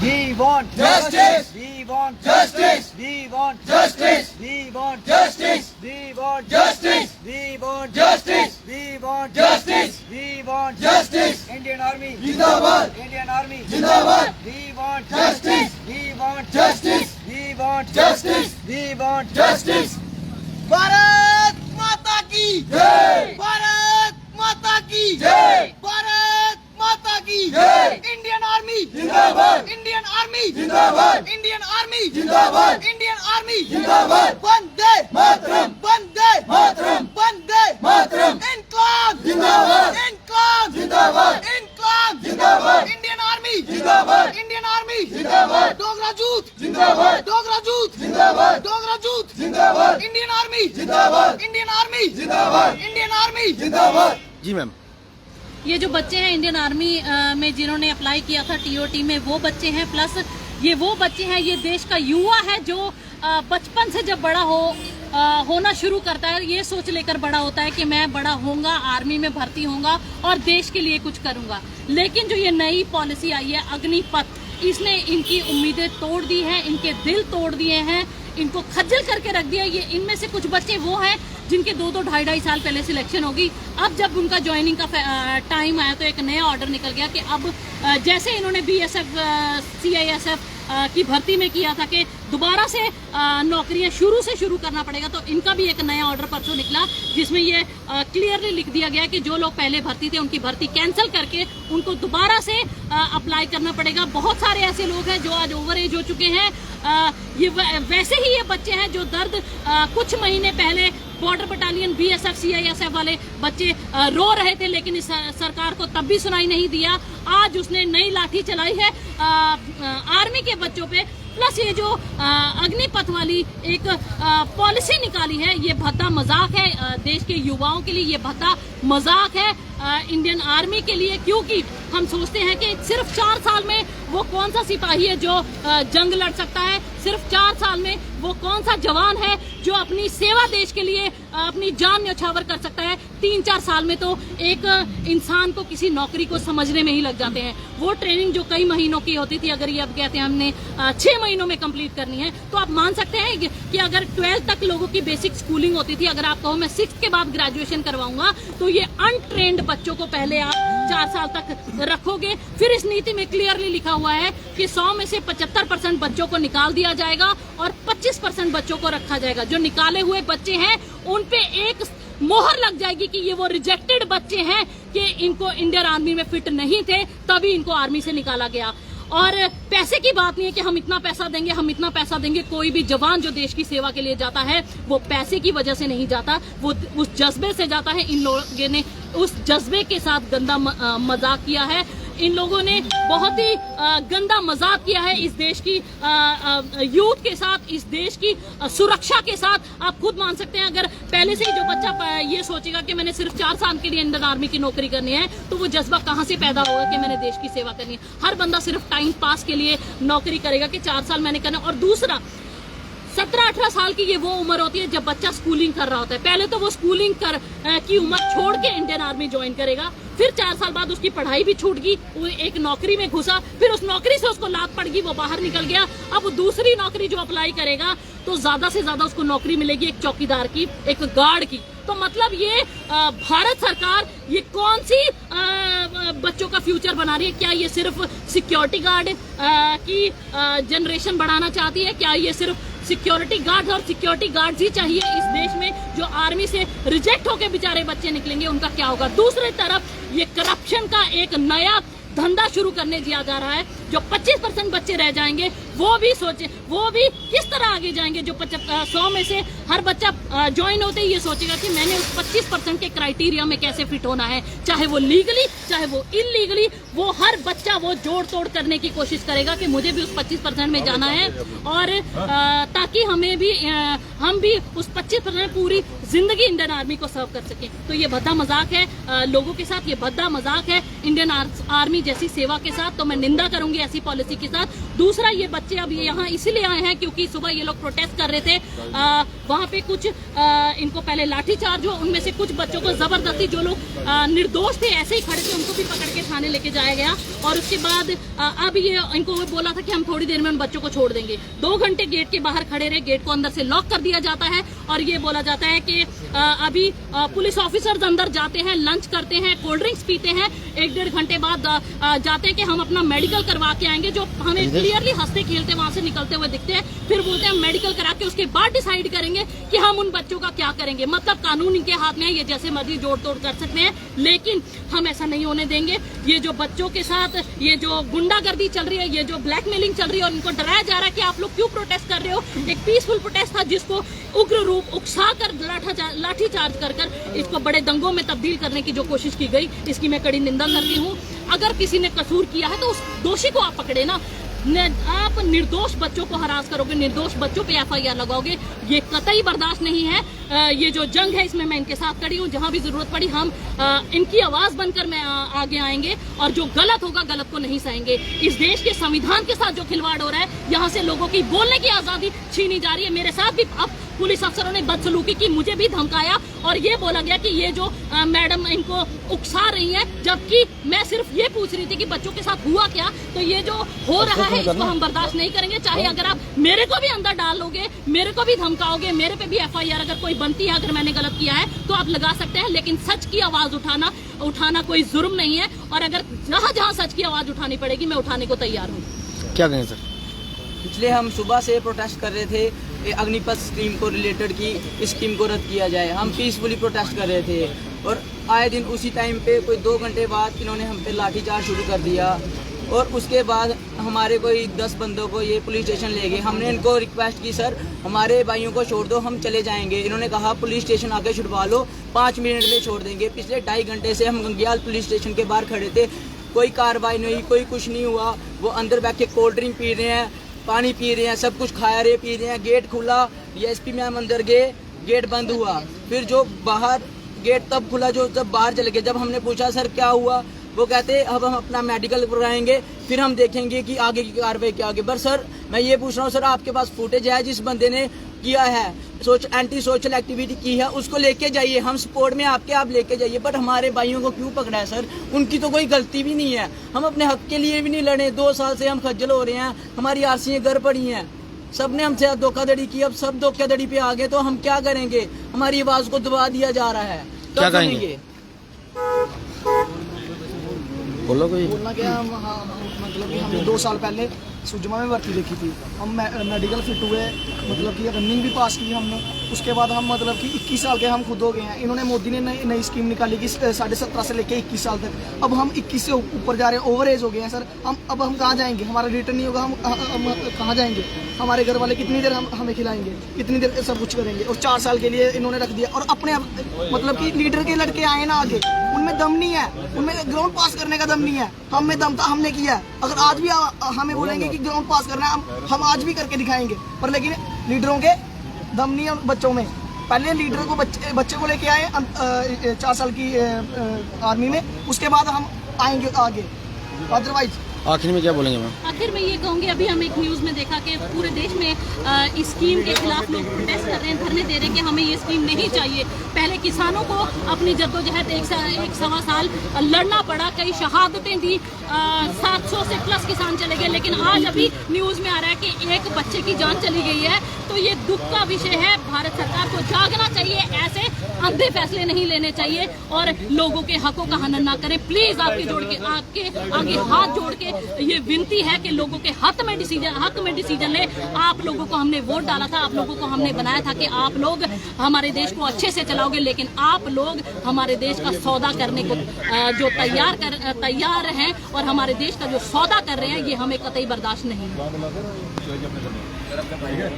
We want justice. We want Justice. We want Justice. We want Justice. We want Justice. We want Justice. We want Justice. We want Justice. Indian Army Zindabad. Indian Army Zindabad. We want Justice. We want Justice. We want Justice. We want Justice. Bharat माता की जय। भारत माता की जय। भारत माता की जय। Indian army जिंदाबाद। इंडियन आर्मी जिंदाबाद। इंडियन आर्मी जिंदाबाद। इंडियन आर्मी जिंदाबाद। वंदे मातरम। वंदे मातरम। वंदे मातरम। इनकलाब जिंदाबाद। इनकलाब जिंदाबाद। इनकलाब जिंदाबाद। इंडियन आर्मी जिंदाबाद। इंडियन आर्मी जिंदाबाद। डोगरा जूथ जिंदाबाद। डोगरा जूथ जिंदाबाद। डोगरा जूथ जिंदाबाद। इंडियन आर्मी जिंदाबाद। इंडियन आर्मी जिंदाबाद। इंडियन आर्मी जिंदाबाद। जी मैम। ये जो बच्चे हैं इंडियन आर्मी में जिन्होंने अप्लाई किया था टीओटी में, वो बच्चे हैं, प्लस ये वो बच्चे हैं, ये देश का युवा है जो बचपन से जब बड़ा होना शुरू करता है, ये सोच लेकर बड़ा होता है कि मैं बड़ा होऊंगा, आर्मी में भर्ती होऊंगा और देश के लिए कुछ करूंगा। लेकिन जो ये नई पॉलिसी आई है अग्निपथ, इसने इनकी उम्मीदें तोड़ दी हैं, इनके दिल तोड़ दिए हैं, इनको खज्जल करके रख दिया। ये इनमें से कुछ बच्चे वो हैं जिनके 2-2, 2.5 साल पहले सिलेक्शन होगी। अब जब उनका ज्वाइनिंग का टाइम आया तो एक नया ऑर्डर निकल गया कि अब जैसे इन्होंने बीएसएफ सीआईएसएफ की भर्ती में किया था कि दोबारा से नौकरियां शुरू करना पड़ेगा, तो इनका भी एक नया ऑर्डर परसों निकला जिसमें ये क्लियरली लिख दिया गया कि जो लोग पहले भर्ती थे उनकी भर्ती कैंसिल करके उनको दोबारा से अप्लाई करना पड़ेगा। बहुत सारे ऐसे लोग हैं जो आज ओवर एज हो चुके हैं। ये वैसे ही ये बच्चे हैं जो दर्द कुछ महीने पहले बॉर्डर बटालियन बीएसएफ सीआईएसएफ वाले बच्चे रो रहे थे, लेकिन इस सरकार को तब भी सुनाई नहीं दिया। आज उसने नई लाठी चलाई है आर्मी के बच्चों पे। प्लस ये जो अग्निपथ वाली एक पॉलिसी निकाली है, ये भद्दा मजाक है देश के युवाओं के लिए, ये भद्दा मजाक है इंडियन आर्मी के लिए, क्योंकि हम सोचते हैं कि सिर्फ 4 साल में वो कौन सा सिपाही है जो जंग लड़ सकता है, सिर्फ 4 साल में वो कौन सा जवान है जो अपनी सेवा देश के लिए अपनी जान न्यौछावर कर सकता है। 3-4 साल में तो एक इंसान को किसी नौकरी को समझने में ही लग जाते हैं। वो ट्रेनिंग जो कई महीनों की होती थी, अगर ये अब कहते हैं हमने 6 महीनों में कंप्लीट करनी है, तो आप मान सकते हैं कि अगर 12th तक लोगों की बेसिक स्कूलिंग होती थी, अगर आप कहो मैं 6th के बाद ग्रेजुएशन करवाऊंगा, तो ये अनट्रेन्ड बच्चों को पहले आप 4 साल तक रखोगे। फिर इस नीति में क्लियरली लिखा हुआ है कि 100 में से 75% बच्चों को निकाल दिया जाएगा और 25% बच्चों को रखा जाएगा। जो निकाले हुए बच्चे हैं उन पे एक मोहर लग जाएगी कि ये वो रिजेक्टेड बच्चे हैं कि इनको इंडियन आर्मी में फिट नहीं थे, तभी इनको आर्मी से निकाला गया। और पैसे की बात नहीं है कि हम इतना पैसा देंगे, हम इतना पैसा देंगे। कोई भी जवान जो देश की सेवा के लिए जाता है वो पैसे की वजह से नहीं जाता, वो उस जज्बे से जाता है। इन लोगों ने उस जज्बे के साथ गंदा मजाक किया है। इन लोगों ने बहुत ही गंदा मजाक किया है इस देश की यूथ के साथ, इस देश की सुरक्षा के साथ। आप खुद मान सकते हैं, अगर पहले से ही जो बच्चा ये सोचेगा कि मैंने सिर्फ 4 साल के लिए इंडियन आर्मी की नौकरी करनी है, तो वो जज्बा कहाँ से पैदा होगा कि मैंने देश की सेवा करनी है। हर बंदा सिर्फ टाइम पास के लिए नौकरी करेगा कि 4 साल मैंने करना। और दूसरा, 17-18 साल की ये वो उम्र होती है जब बच्चा स्कूलिंग कर रहा होता है। पहले तो वो स्कूलिंग की उम्र छोड़ के इंडियन आर्मी ज्वाइन करेगा, फिर 4 साल बाद उसकी पढ़ाई भी छूट गई, वो एक नौकरी में घुसा, फिर उस नौकरी से उसको लात पड़ गई, वो बाहर निकल गया। अब दूसरी नौकरी जो अप्लाई करेगा तो ज्यादा से ज्यादा उसको नौकरी मिलेगी एक चौकीदार की, एक गार्ड की। तो मतलब ये भारत सरकार ये कौन सी बच्चों का फ्यूचर बना रही है? क्या ये सिर्फ सिक्योरिटी गार्ड की जनरेशन बढ़ाना चाहती है? क्या ये सिर्फ सिक्योरिटी गार्ड और सिक्योरिटी गार्ड्स ही चाहिए इस देश में? जो आर्मी से रिजेक्ट होके बेचारे बच्चे निकलेंगे उनका क्या होगा? दूसरी तरफ ये करप्शन का एक नया धंधा शुरू करने दिया जा रहा है। जो 25% बच्चे रह जाएंगे वो भी सोचे, वो भी किस तरह आगे जाएंगे। जो 100 में से हर बच्चा ज्वाइन होते ही ये सोचेगा कि मैंने उस 25% के क्राइटेरिया में कैसे फिट होना है, चाहे वो लीगली चाहे वो इलीगली। वो हर बच्चा वो जोड़ तोड़ करने की कोशिश करेगा कि मुझे भी उस 25% में जाना है, और ताकि हम भी उस 25% पूरी जिंदगी इंडियन आर्मी को सर्व कर सके। तो ये भद्दा मजाक है लोगों के साथ, ये भद्दा मजाक है इंडियन आर्मी जैसी सेवा के साथ। तो मैं निंदा करूंगी ऐसी पॉलिसी के साथ। दूसरा, ये बच्चे अब यहाँ इसलिए आए हैं क्योंकि सुबह ये लोग प्रोटेस्ट कर रहे थे, वहाँ पे कुछ इनको पहले लाठीचार्ज हुआ, उनमें से कुछ बच्चों को जबरदस्ती, जो लोग निर्दोष थे ऐसे ही खड़े थे, उनको भी पकड़ के थाने लेके जाया गया। और उसके बाद अब ये इनको बोला था कि हम थोड़ी देर में उन बच्चों को छोड़ देंगे। 2 घंटे गेट के बाहर खड़े रहे, गेट को अंदर से लॉक कर दिया जाता है और ये बोला जाता है कि अभी पुलिस ऑफिसर्स अंदर जाते हैं, लंच करते हैं, कोल्ड ड्रिंक्स पीते हैं, 1-1.5 घंटे बाद जाते हैं कि हम अपना मेडिकल करवा के आएंगे, जो हमें क्लियरली हंसते खेलते वहां से निकलते हुए दिखते हैं। फिर बोलते हैं मेडिकल करा के उसके बाद डिसाइड करेंगे कि हम उन बच्चों का क्या करेंगे। मतलब कानून इनके हाथ में है, ये जैसे मर्जी जोड़ तोड़ कर सकते हैं, लेकिन हम ऐसा नहीं होने देंगे। ये जो बच्चों के साथ ये जो गुंडागर्दी चल रही है, ये जो ब्लैकमेलिंग चल रही है और इनको डराया जा रहा है कि आप लोग क्यों प्रोटेस्ट कर रहे हो। एक पीसफुल प्रोटेस्ट था जिसको उग्र रूप उकसा कर लाठी चार्ज कर इसको बड़े दंगों में तब्दील करने की जो कोशिश की गई, इसकी मैं कड़ी निंदा करती हूँ। अगर किसी ने कसूर किया है तो उस दोषी को आप पकड़े ना। आप निर्दोष बच्चों को हरास करोगे, निर्दोष बच्चों पे FIR लगाओगे, ये कतई बर्दाश्त नहीं है। ये जो जंग है इसमें मैं इनके साथ खड़ी हूँ। जहां भी जरूरत पड़ी हम इनकी आवाज बनकर मैं आगे आएंगे और जो गलत होगा गलत को नहीं सहेंगे। इस देश के संविधान के साथ जो खिलवाड़ हो रहा है, यहाँ से लोगों की बोलने की आजादी छीनी जा रही है। मेरे साथ भी अब पुलिस अफसरों ने बदसलूकी की, मुझे भी धमकाया और ये बोला गया कि ये जो मैडम इनको उकसा रही है, जबकि मैं सिर्फ ये पूछ रही थी कि बच्चों के साथ हुआ क्या। तो ये जो हो रहा है इसको हम बर्दाश्त नहीं करेंगे। चाहे अगर आप मेरे को भी अंदर डालोगे, मेरे को भी धमकाओगे, मेरे पे भी FIR अगर कोई बनती है, अगर मैंने गलत किया है तो आप लगा सकते हैं, लेकिन सच की आवाज उठाना कोई जुर्म नहीं है। और अगर जहाँ सच की आवाज उठानी पड़ेगी मैं उठाने को तैयार हूँ। क्या कहें सर? पिछले हम सुबह से प्रोटेस्ट कर रहे थे अग्निपथ स्कीम को रिलेटेड की इस स्कीम को रद्द किया जाए। हम पीसफुली प्रोटेस्ट कर रहे थे और आए दिन उसी टाइम पे कोई 2 घंटे बाद इन्होंने हम पे लाठीचार्ज शुरू कर दिया और उसके बाद हमारे कोई 10 बंदों को ये पुलिस स्टेशन ले गए। हमने इनको रिक्वेस्ट की, सर हमारे भाइयों को छोड़ दो, हम चले जाएंगे। इन्होंने कहा पुलिस स्टेशन आके छुड़वा लो, 5 मिनट में छोड़ देंगे। पिछले 2.5 घंटे से हम गंगियाल पुलिस स्टेशन के बाहर खड़े थे, कोई कार्रवाई नहीं, कोई कुछ नहीं हुआ। वो अंदर बैठ के कोल्ड ड्रिंक पी रहे हैं, पानी पी रहे हैं, सब कुछ खा रहे पी रहे हैं। गेट खुला, DSP मैम अंदर गए, गेट बंद हुआ। फिर जो बाहर गेट तब खुला जब बाहर चले गए। जब हमने पूछा सर क्या हुआ, वो कहते अब हम अपना मेडिकल कराएंगे, फिर हम देखेंगे कि आगे की कार्रवाई क्या होगी। पर सर मैं ये पूछ रहा हूँ, सर आपके पास फुटेज है जिस बंदे ने किया है एंटी सोशल एक्टिविटी की है, उसको लेके जाइए, हम सपोर्ट में आपके, आप लेके जाइए। बट हमारे भाइयों को क्यों पकड़ा है सर? उनकी तो कोई गलती भी नहीं है। हम अपने हक के लिए भी नहीं लड़े, 2 साल से हम खज्जल हो रहे हैं, हमारी आरसीएं घर पड़ी हैं, सबने हमसे धोखाधड़ी की। अब सब धोखाधड़ी पे आ गए तो हम क्या करेंगे? हमारी आवाज को दबा दिया जा रहा है। क्या कहेंगे? बोलो कोई। बोलना क्या, हम मतलब कि हमने 2 साल पहले सुजमा में भर्ती देखी थी, हम मेडिकल फिट हुए, मतलब कि रनिंग भी पास की हमने। उसके बाद हम मतलब कि 21 साल के हम खुद हो गए हैं। इन्होंने मोदी ने नई स्कीम निकाली कि 17.5 से लेके 21 साल तक। अब हम 21 से ऊपर जा रहे हैं, ओवर एज हो गए हैं सर। अब हम कहाँ जाएंगे? हमारा रिटर्न नहीं होगा, हम कहाँ जाएंगे? हमारे घर वाले कितनी देर हमें खिलाएंगे, कितनी देर सब कुछ करेंगे? और 4 साल के लिए इन्होंने रख दिया। और अपने मतलब कि लीडर के लड़के आए ना आगे, उनमें दम नहीं है, उनमें ग्राउंड पास करने का दम नहीं है। हमें दम था, हमने किया है। अगर आज भी हमें बोलेंगे कि ग्राउंड पास करना है, हम आज भी करके दिखाएंगे। पर लेकिन लीडरों के दम नहीं है बच्चों में। पहले लीडर को बच्चे को लेके आए 4 साल की आर्मी में, उसके बाद हम आएंगे आगे। अदरवाइज आखिर में क्या बोलेंगे मैम? आखिर में ये कहूँगी, अभी हम एक न्यूज़ में देखा कि पूरे देश में इस स्कीम के खिलाफ लोग प्रोटेस्ट कर रहे हैं, धरने दे रहे हैं कि हमें ये स्कीम नहीं चाहिए। पहले किसानों को अपनी जद्दोजहद 1 साल लड़ना पड़ा, कई शहादतें दी, 700 से प्लस किसान चले गए। लेकिन आज अभी न्यूज़ में आ रहा है कि एक बच्चे की जान चली गई है। तो ये दुख का विषय है। भारत सरकार को जागना चाहिए, ऐसे अंधे फैसले नहीं लेने चाहिए और लोगों के हकों का हनन ना करें। प्लीज आपके आगे हाथ जोड़ के ये विनती है कि लोगों के हक में डिसीजन ले। आप लोगों को हमने वोट डाला था, आप लोगों को हमने बनाया था कि आप लोग हमारे देश को अच्छे से चलाओगे, लेकिन आप लोग हमारे देश का सौदा करने को जो तैयार हैं और हमारे देश का जो सौदा कर रहे हैं, ये हमें कतई बर्दाश्त नहीं है।